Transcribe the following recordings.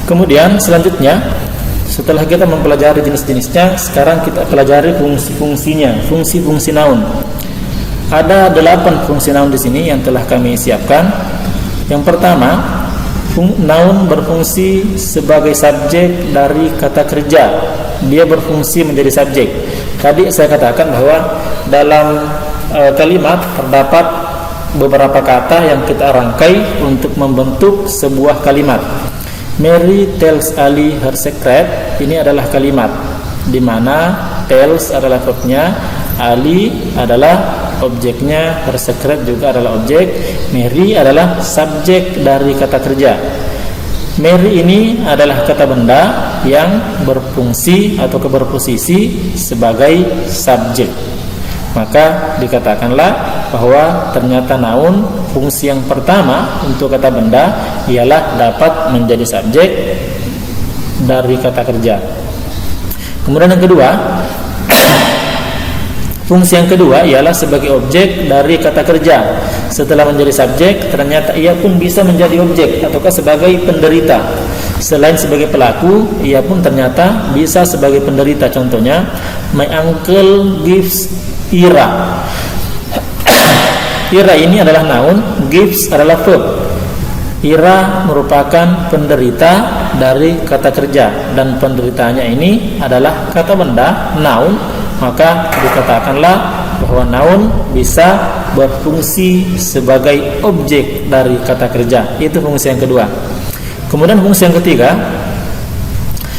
Kemudian selanjutnya, setelah kita mempelajari jenis-jenisnya, sekarang kita pelajari fungsi-fungsinya, fungsi-fungsi noun. Ada 8 fungsi noun di sini yang telah kami siapkan. Yang pertama, noun berfungsi sebagai subjek dari kata kerja. Dia berfungsi menjadi subjek. Tadi saya katakan bahwa dalam kalimat terdapat beberapa kata yang kita rangkai untuk membentuk sebuah kalimat. Mary tells Ali her secret. Ini adalah kalimat di mana tells adalah verbnya, Ali adalah objeknya, her secret juga adalah objek, Mary adalah subjek dari kata kerja. Mary ini adalah kata benda yang berfungsi atau berposisi sebagai subjek. Maka dikatakanlah bahwa ternyata noun fungsi yang pertama untuk kata benda ialah dapat menjadi subjek dari kata kerja. Kemudian yang kedua, fungsi yang kedua ialah sebagai objek dari kata kerja. Setelah menjadi subjek, ternyata ia pun bisa menjadi objek ataukah sebagai penderita. Selain sebagai pelaku, ia pun ternyata bisa sebagai penderita. Contohnya, my uncle gives Ira. Ira ini adalah noun, gives adalah verb. Ira merupakan penderita dari kata kerja, dan penderitanya ini adalah kata benda, noun. Maka dikatakanlah bahwa noun bisa berfungsi sebagai objek dari kata kerja. Itu fungsi yang kedua. Kemudian fungsi yang ketiga,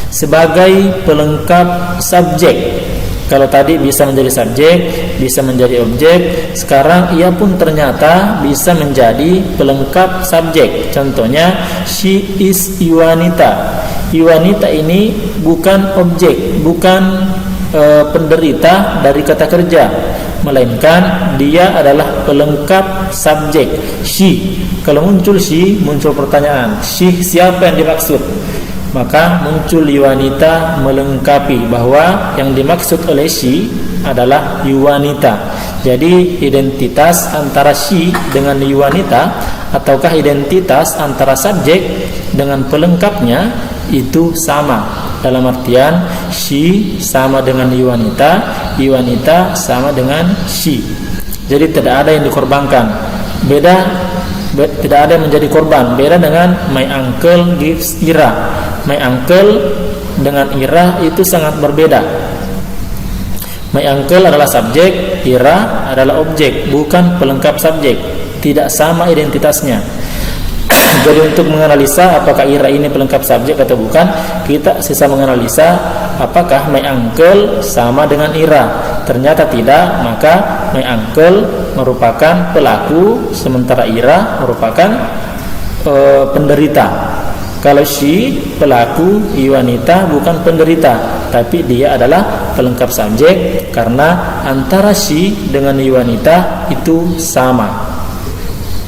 sebagai pelengkap subjek. Kalau tadi bisa menjadi subjek, bisa menjadi objek, sekarang ia pun ternyata bisa menjadi pelengkap subjek. Contohnya, she is Iwanita. Iwanita ini bukan objek, bukan penderita dari kata kerja, melainkan dia adalah pelengkap subjek. She, kalau muncul she, muncul pertanyaan, she siapa yang dimaksud? Maka muncul Iwanita melengkapi bahwa yang dimaksud oleh she adalah Iwanita. Jadi identitas antara she dengan Iwanita ataukah identitas antara subjek dengan pelengkapnya itu sama. Dalam artian she sama dengan Iwanita, Iwanita sama dengan she. Jadi tidak ada yang dikorbankan. Tidak ada yang menjadi korban. Beda dengan my uncle gives Ira. My uncle dengan Ira itu sangat berbeda. My uncle adalah subjek, Ira adalah objek, bukan pelengkap subjek. Tidak sama identitasnya. Jadi untuk menganalisa apakah Ira ini pelengkap subjek atau bukan, kita sisa menganalisa apakah my uncle sama dengan Ira. Ternyata tidak, maka my uncle merupakan pelaku, sementara Ira merupakan penderita. Kalau she pelaku, Iwanita bukan penderita, tapi dia adalah pelengkap subjek karena antara she dengan Iwanita itu sama.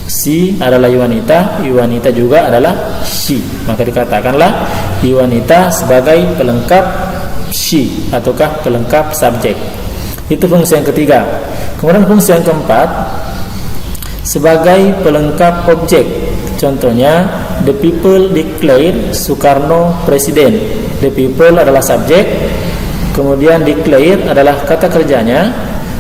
She adalah Iwanita, Iwanita juga adalah she. Maka dikatakanlah Iwanita sebagai pelengkap she ataukah pelengkap subjek. Itu fungsi yang ketiga. Kemudian fungsi yang keempat, sebagai pelengkap objek. Contohnya, the people declare Soekarno presiden. The people adalah subjek, kemudian declare adalah kata kerjanya,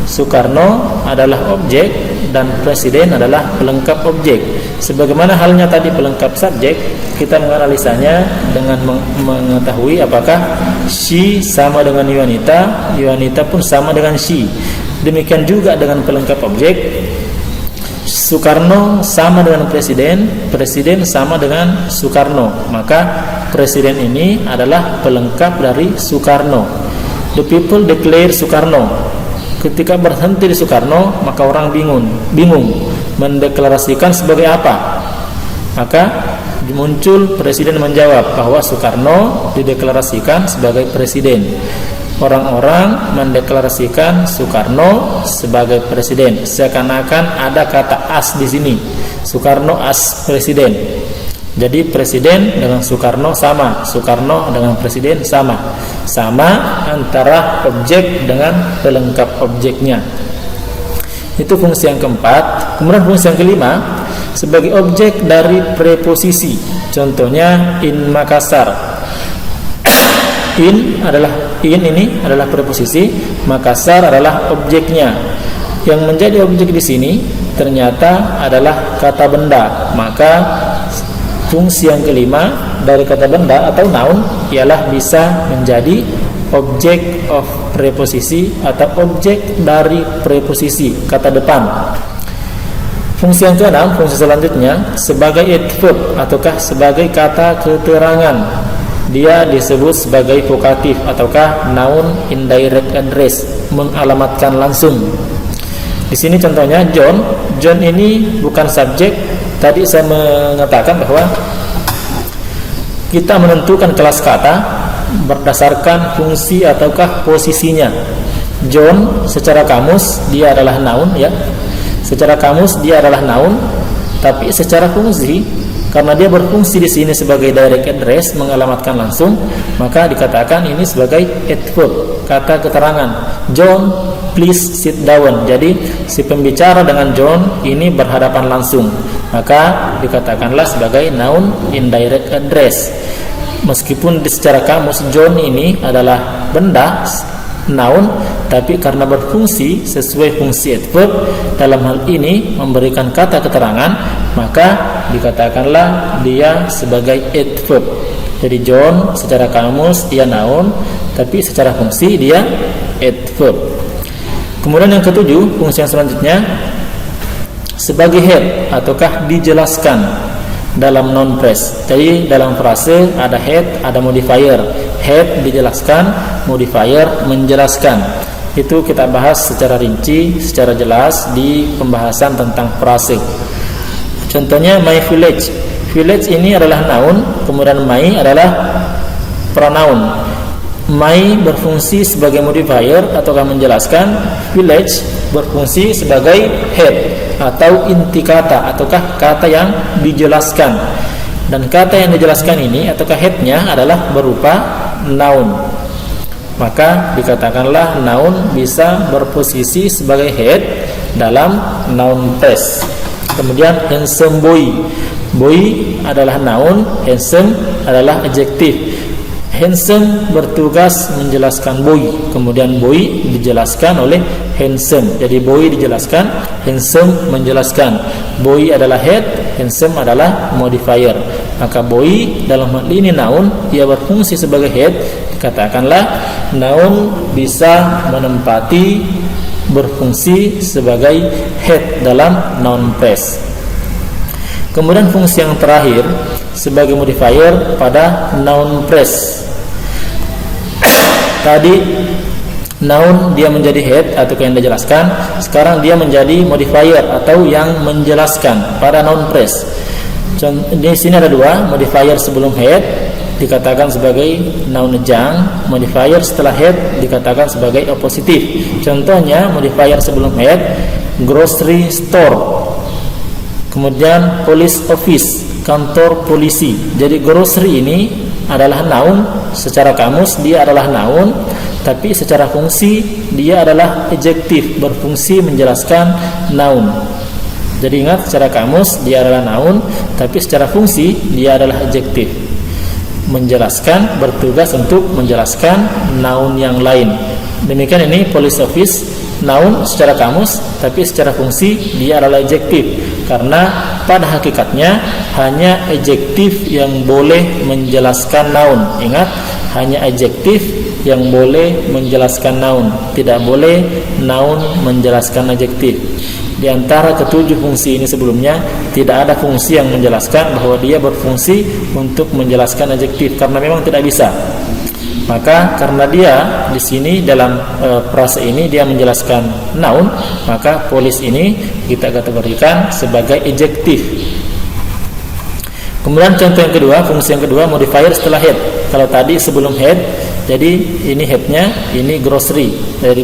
Soekarno adalah objek, dan presiden adalah pelengkap objek. Sebagaimana halnya tadi pelengkap subjek, kita menganalisanya dengan mengetahui apakah she sama dengan Iwanita, Iwanita pun sama dengan she. Demikian juga dengan pelengkap objek, Soekarno sama dengan presiden, presiden sama dengan Soekarno. Maka presiden ini adalah pelengkap dari Soekarno. The people declare Soekarno. Ketika berhenti di Soekarno, maka orang bingung mendeklarasikan sebagai apa. Maka muncul presiden menjawab bahwa Soekarno dideklarasikan sebagai presiden. Orang-orang mendeklarasikan Soekarno sebagai presiden. Seakan-akan ada kata as di sini. Soekarno as presiden. Jadi presiden dengan Soekarno sama, Soekarno dengan presiden sama. Sama antara objek dengan pelengkap objeknya. Itu fungsi yang keempat. Kemudian fungsi yang kelima, sebagai objek dari preposisi. Contohnya in Makassar. In ini adalah preposisi, Makassar adalah objeknya. Yang menjadi objek di sini ternyata adalah kata benda. Maka fungsi yang kelima dari kata benda atau noun ialah bisa menjadi object of preposisi atau objek dari preposisi, kata depan. Fungsi yang keenam, fungsi selanjutnya sebagai adverb ataukah sebagai kata keterangan. Dia disebut sebagai vokatif ataukah noun indirect address, mengalamatkan langsung. Di sini contohnya John. John ini bukan subjek. Tadi saya mengatakan bahwa kita menentukan kelas kata berdasarkan fungsi ataukah posisinya. John secara kamus dia adalah noun ya. Secara kamus dia adalah noun, tapi secara fungsi karena dia berfungsi di sini sebagai direct address, mengalamatkan langsung, maka dikatakan ini sebagai adverb, kata keterangan. John, please sit down. Jadi si pembicara dengan John ini berhadapan langsung, maka dikatakanlah sebagai noun indirect address. Meskipun secara kamus John ini adalah benda, noun, tapi karena berfungsi sesuai fungsi adverb, dalam hal ini memberikan kata keterangan, maka dikatakanlah dia sebagai adverb. Jadi John secara kamus dia noun, tapi secara fungsi dia adverb. Kemudian yang ketujuh, fungsi yang selanjutnya sebagai head ataukah dijelaskan dalam noun phrase. Jadi dalam frase ada head, ada modifier. Head dijelaskan, modifier menjelaskan. Itu kita bahas secara rinci, secara jelas di pembahasan tentang frase. Contohnya my village. Village ini adalah noun, kemudian my adalah pronoun. My berfungsi sebagai modifier ataukah menjelaskan, village berfungsi sebagai head atau inti kata ataukah kata yang dijelaskan. Dan kata yang dijelaskan ini ataukah headnya adalah berupa noun. Maka dikatakanlah noun bisa berposisi sebagai head dalam noun phrase. Kemudian handsome boy. Boy adalah noun, handsome adalah adjektif. Handsome bertugas menjelaskan boy, kemudian boy dijelaskan oleh handsome. Jadi boy dijelaskan, handsome menjelaskan. Boy adalah head, handsome adalah modifier. Maka boy dalam hal ini noun, ia berfungsi sebagai head. Katakanlah noun bisa menempati berfungsi sebagai head dalam noun phrase. Kemudian fungsi yang terakhir sebagai modifier pada noun phrase. Tadi noun dia menjadi head atau yang dijelaskan, sekarang dia menjadi modifier atau yang menjelaskan pada noun phrase. Di sini ada dua, modifier sebelum head dikatakan sebagai noun adjunct, modifier setelah head dikatakan sebagai oppositif. Contohnya modifier sebelum head, grocery store. Kemudian police office, kantor polisi. Jadi grocery ini adalah noun, secara kamus dia adalah noun, tapi secara fungsi dia adalah adjektif, berfungsi menjelaskan noun. Jadi ingat, secara kamus dia adalah noun, tapi secara fungsi dia adalah adjektif, menjelaskan, bertugas untuk menjelaskan noun yang lain. Demikian ini police office, noun secara kamus, tapi secara fungsi dia adalah adjektif, karena pada hakikatnya hanya adjektif yang boleh menjelaskan noun. Ingat, hanya adjektif yang boleh menjelaskan noun, tidak boleh noun menjelaskan adjektif. Di antara ketujuh fungsi ini sebelumnya tidak ada fungsi yang menjelaskan bahwa dia berfungsi untuk menjelaskan adjektif, karena memang tidak bisa. Maka karena dia di sini dalam frase ini dia menjelaskan noun, maka police ini kita kategorikan sebagai adjektif. Kemudian contoh yang kedua, fungsi yang kedua, modifier setelah head. Kalau tadi sebelum head, jadi ini headnya, ini grocery. Dari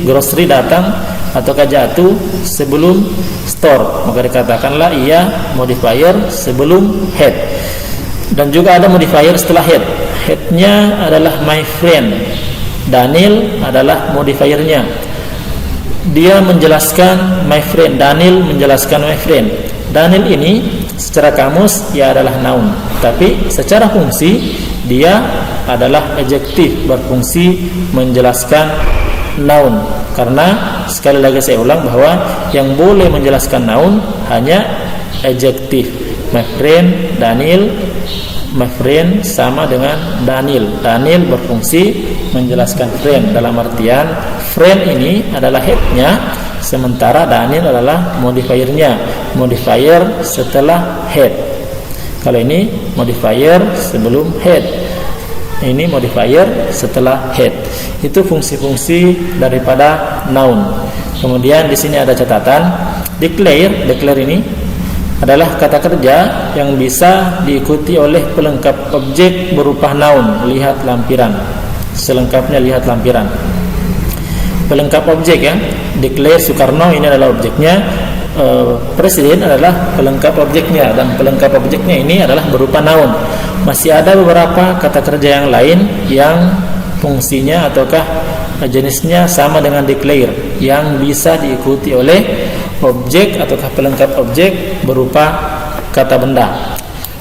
grocery datang ataukah jatuh sebelum store, maka dikatakanlah ia modifier sebelum head. Dan juga ada modifier setelah head. Headnya adalah my friend. Daniel adalah modifiernya. Dia menjelaskan my friend. Daniel menjelaskan my friend. Daniel ini secara kamus ia adalah noun, tapi secara fungsi dia adalah adjektif berfungsi menjelaskan noun. Karena sekali lagi saya ulang bahwa yang boleh menjelaskan noun hanya adjektif. My friend Daniel, my friend sama dengan Daniel. Daniel berfungsi menjelaskan friend, dalam artian friend ini adalah headnya, sementara Daniel adalah modifiernya. Modifier setelah head. Kalau ini modifier sebelum head, ini modifier setelah head. Itu fungsi-fungsi daripada noun. Kemudian di sini ada catatan, declare ini adalah kata kerja yang bisa diikuti oleh pelengkap objek berupa noun. Lihat lampiran. Selengkapnya lihat lampiran. Pelengkap objek ya. Declare Soekarno ini adalah objeknya. Presiden adalah pelengkap objeknya, dan pelengkap objeknya ini adalah berupa noun. Masih ada beberapa kata kerja yang lain yang fungsinya ataukah jenisnya sama dengan declare, yang bisa diikuti oleh objek ataukah pelengkap objek berupa kata benda.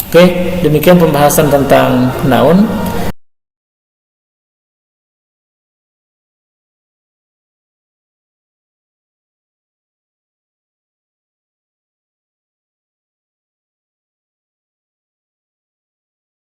Oke, demikian pembahasan tentang noun.